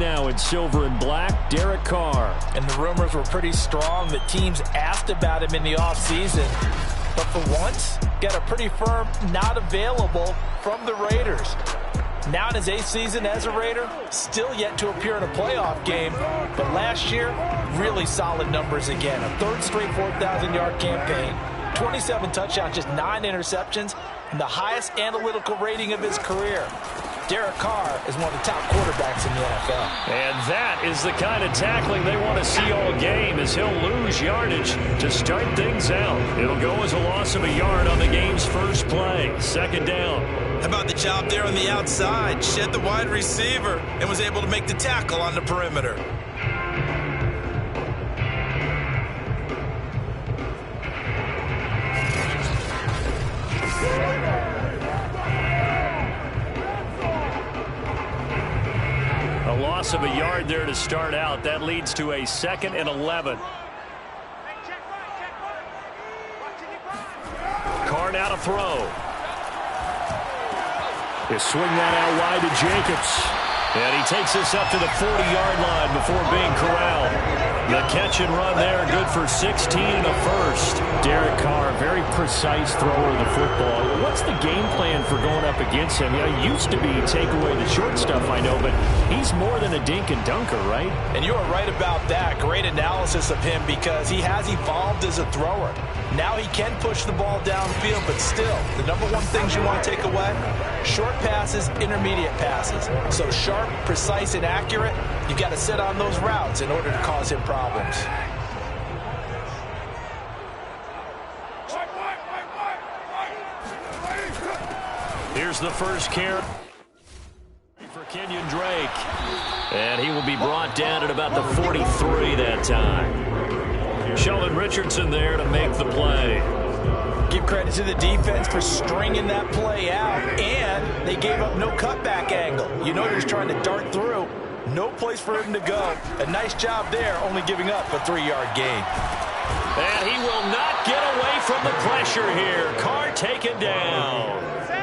now in silver and black, Derek Carr. And the rumors were pretty strong that teams asked about him in the offseason. But for once, got a pretty firm not available from the Raiders. Now in his 8th season as a Raider, still yet to appear in a playoff game. But last year, really solid numbers again. A 3rd straight 4,000-yard campaign, 27 touchdowns, just 9 interceptions, and the highest analytical rating of his career. Derek Carr is one of the top quarterbacks in the NFL. And that is the kind of tackling they want to see all game, as he'll lose yardage to start things out. It'll go as a loss of a yard on the game's first play. 2nd down. How about the job there on the outside? Shed the wide receiver and was able to make the tackle on the perimeter. A loss of a yard there to start out. That leads to a 2nd and 11. Carr now to throw. They swing that out wide to Jacobs. And he takes this up to the 40-yard line before being corralled. The catch and run there, good for 16 and a first. Derek Carr, very precise thrower of the football. What's the game plan for going up against him? You know, it used to be take away the short stuff, I know, but he's more than a dink and dunker, right? And you are right about that. Great analysis of him because he has evolved as a thrower. Now he can push the ball downfield, but still, the number one things you want to take away, short passes, intermediate passes. So sharp, precise, and accurate, you've got to sit on those routes in order to cause him problems. Here's the first carry for Kenyon Drake. And he will be brought down at about the 43 that time. Sheldon Richardson there to make the play. Give credit to the defense for stringing that play out, and they gave up no cutback angle. You know he's trying to dart through. No place for him to go. A nice job there, only giving up a 3-yard gain. And he will not get away from the pressure here. Carr taken down.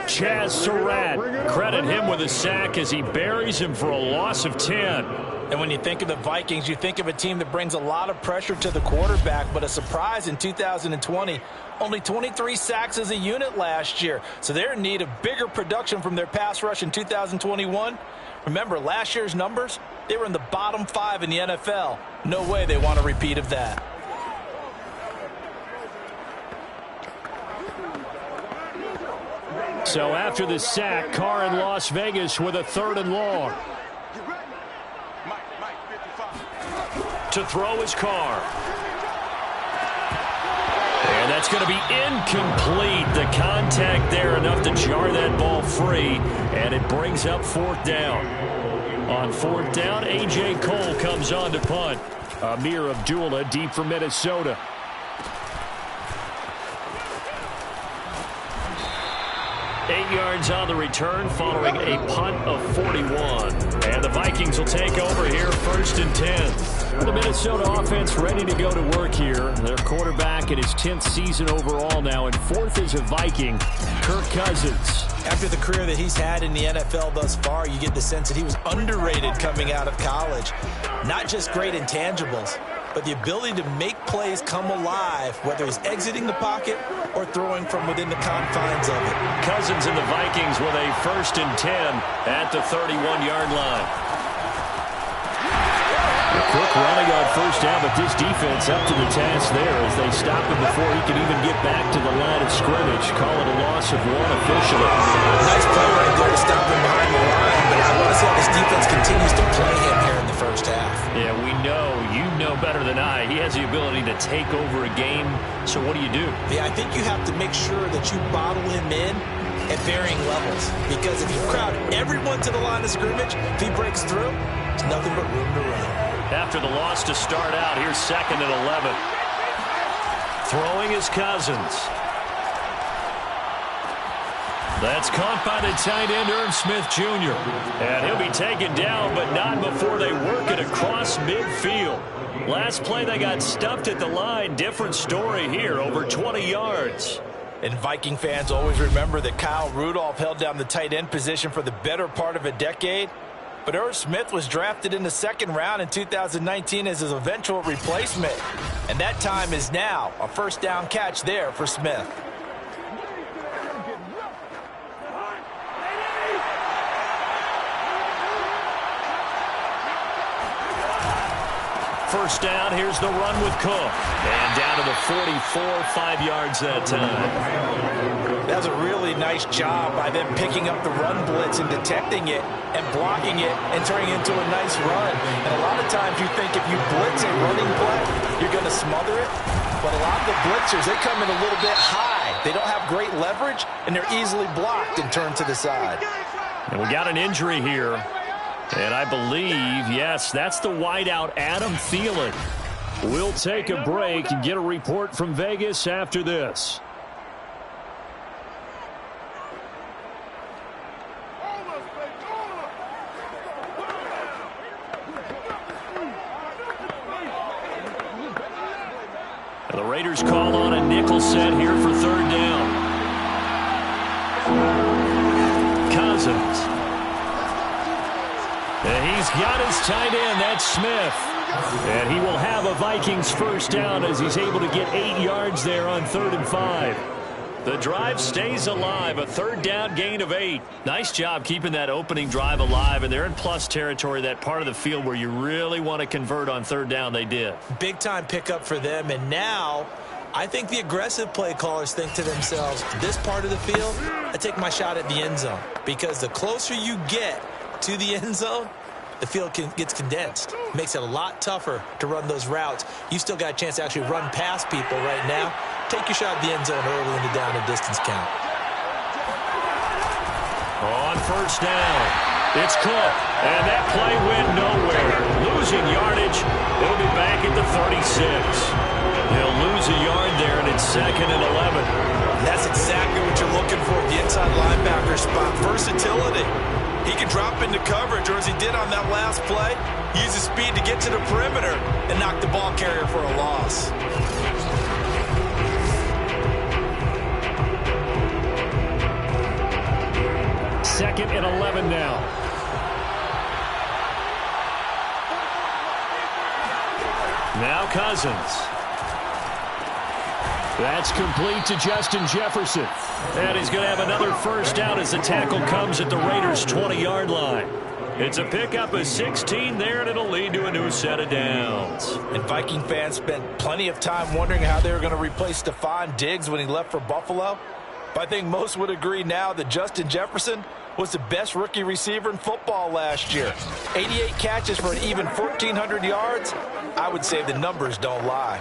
Chaz Surratt, credit him with a sack as he buries him for a loss of 10. And when you think of the Vikings, you think of a team that brings a lot of pressure to the quarterback, but a surprise in 2020, only 23 sacks as a unit last year. So they're in need of bigger production from their pass rush in 2021. Remember, last year's numbers, they were in the bottom 5 in the NFL. No way they want a repeat of that. So after the sack, Carr in Las Vegas with a 3rd and long. To throw is Carr. And that's going to be incomplete. The contact there enough to jar that ball free, and it brings up 4th down. On 4th down, A.J. Cole comes on to punt. Amir Abdullah deep for Minnesota. Eight yards on the return following a punt of 41. And the Vikings will take over here 1st and 10. The Minnesota offense ready to go to work here. Their quarterback in his 10th season overall now, and 4th as a Viking, Kirk Cousins. After the career that he's had in the NFL thus far, you get the sense that he was underrated coming out of college. Not just great intangibles, but the ability to make plays come alive, whether he's exiting the pocket or throwing from within the confines of it. Cousins and the Vikings with a 1st and 10 at the 31-yard line. Quick running on 1st down, but this defense up to the task there as they stop him before he can even get back to the line of scrimmage. Call it a loss of 1 officially. Nice play right there to stop him behind the line, but I want to see how this defense continues to play him here in the first half. Yeah, we know, you know better than I, he has the ability to take over a game. So what do you do? Yeah, I think you have to make sure that you bottle him in at varying levels, because if you crowd everyone to the line of scrimmage, if he breaks through, there's nothing but room to run. After the loss to start out, here's 2nd and 11. Throwing is Cousins. That's caught by the tight end, Irv Smith Jr. And he'll be taken down, but not before they work it across midfield. Last play, they got stuffed at the line. Different story here, over 20 yards. And Viking fans always remember that Kyle Rudolph held down the tight end position for the better part of a decade. But Irv Smith was drafted in the second round in 2019 as his eventual replacement. And that time is now. A first down catch there for Smith. First down, here's the run with Cook. And down to the 44, 5 yards that time. That was a really nice job by them picking up the run blitz and detecting it and blocking it and turning it into a nice run. And a lot of times you think if you blitz a running play, you're going to smother it. But a lot of the blitzers, they come in a little bit high. They don't have great leverage, and they're easily blocked and turned to the side. And we got an injury here. And I believe, yes, that's the wideout, Adam Thielen. We'll take a break and get a report from Vegas after this. And the Raiders call on a nickel set here for third down. Cousins. And he's got his tight end, that's Smith. And he will have a Vikings first down as he's able to get 8 yards there on 3rd and 5. The drive stays alive, a third down gain of 8. Nice job keeping that opening drive alive, and they're in plus territory, that part of the field where you really want to convert on third down. They did. Big time pickup for them, and now I think the aggressive play callers think to themselves, this part of the field, I take my shot at the end zone, because the closer you get to the end zone, the field gets condensed. Makes it a lot tougher to run those routes. You still got a chance to actually run past people right now. Take your shot at the end zone early in the down and distance count. On first down, it's Cook, and that play went nowhere. Losing yardage, it'll be back at the 36. He'll lose a yard there, and it's 2nd and 11. That's exactly what you're looking for at the inside linebacker spot. Versatility. He can drop into coverage, or as he did on that last play, use his speed to get to the perimeter and knock the ball carrier for a loss. Second and 11 now. Now Cousins. That's complete to Justin Jefferson. And he's going to have another first down as the tackle comes at the Raiders' 20-yard line. It's a pickup of 16 there, and it'll lead to a new set of downs. And Viking fans spent plenty of time wondering how they were going to replace Stephon Diggs when he left for Buffalo. But I think most would agree now that Justin Jefferson was the best rookie receiver in football last year. 88 catches for an even 1,400 yards. I would say the numbers don't lie.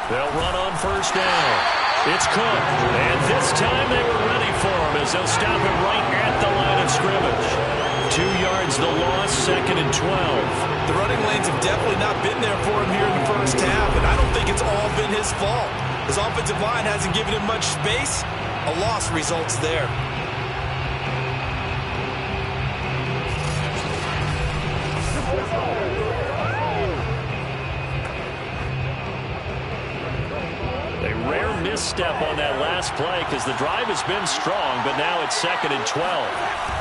They'll run on first down. It's Cook, and this time they were ready for him as they'll stop him right at the line of scrimmage. 2 yards the loss, 2nd and 12. The running lanes have definitely not been there for him here in the first half, and I don't think it's all been his fault. His offensive line hasn't given him much space. A loss results there. A rare misstep on that last play because the drive has been strong, but now it's 2nd and 12.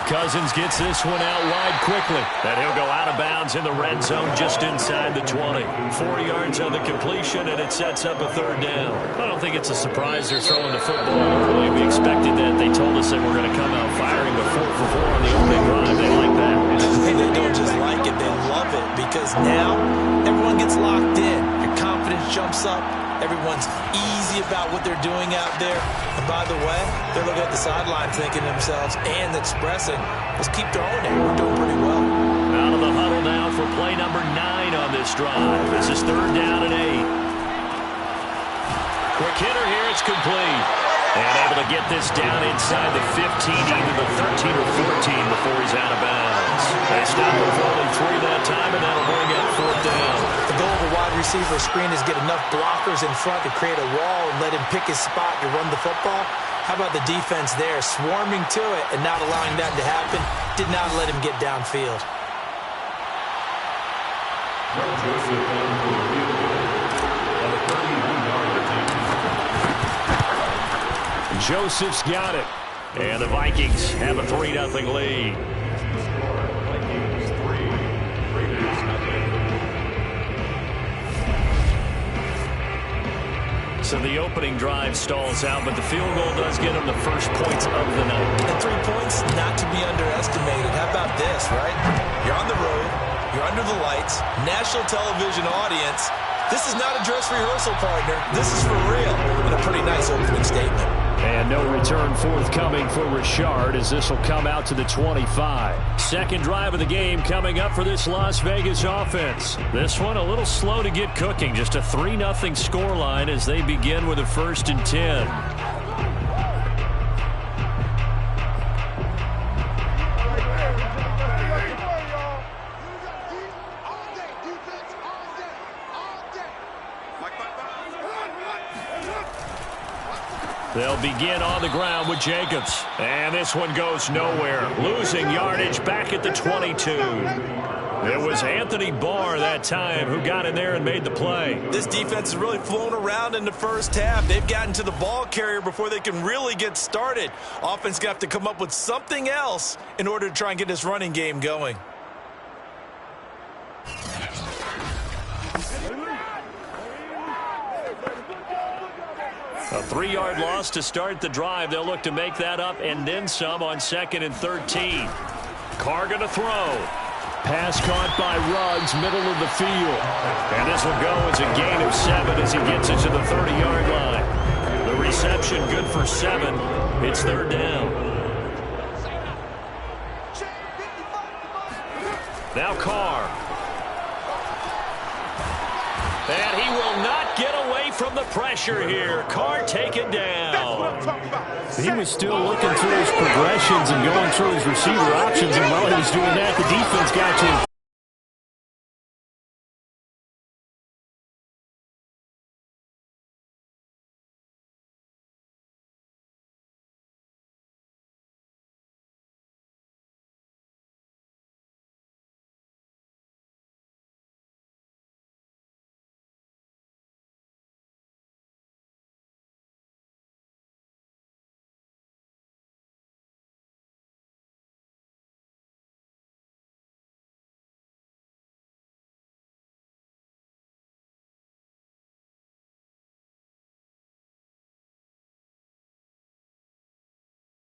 Cousins gets this one out wide quickly, and he'll go out of bounds in the red zone just inside the 20. 4 yards on the completion, and it sets up a third down. I don't think it's a surprise they're throwing the football early. We expected that. They told us that we're going to come out firing, but 4 for 4 on the opening drive. They like that. And they don't just like it, they love it, because now everyone gets locked in. Your confidence jumps up. Everyone's easy about what they're doing out there. And by the way, they're looking at the sideline thinking to themselves and expressing, let's keep throwing it. We're doing pretty well. Out of the huddle now for play number 9 on this drive. This is 3rd down and 8. Quick hitter here, it's complete. And able to get this down inside the 15, either the 13 or 14 before he's out of bounds. They stop him for only 3 that time, and that'll bring up 4th down. The goal of a wide receiver screen is get enough blockers in front to create a wall and let him pick his spot to run the football. How about the defense there, swarming to it and not allowing that to happen? Did not let him get downfield. Joseph's got it. And the Vikings have a 3-0 lead. So the opening drive stalls out, but the field goal does get them the first points of the night. And 3 points not to be underestimated. How about this, right? You're on the road. You're under the lights. National television audience. This is not a dress rehearsal, partner. This is for real. And a pretty nice opening statement. And no return forthcoming for Richard as this will come out to the 25. Second drive of the game coming up for this Las Vegas offense. This one a little slow to get cooking. Just a 3-0 scoreline as they begin with a 1st and 10. They'll begin on the ground with Jacobs. And this one goes nowhere. Losing yardage back at the 22. It was Anthony Barr that time who got in there and made the play. This defense has really flown around in the first half. They've gotten to the ball carrier before they can really get started. Offense got to come up with something else in order to try and get this running game going. A 3-yard loss to start the drive. They'll look to make that up and then some on 2nd and 13. Carr going to throw. Pass caught by Ruggs, middle of the field. And this will go as a gain of 7 as he gets it to the 30-yard line. The reception good for 7. It's 3rd down. Now Carr. And he will not get away from the pressure here. Carr taken down. He was still looking through his progressions and going through his receiver options, and while he was doing that, the defense got to him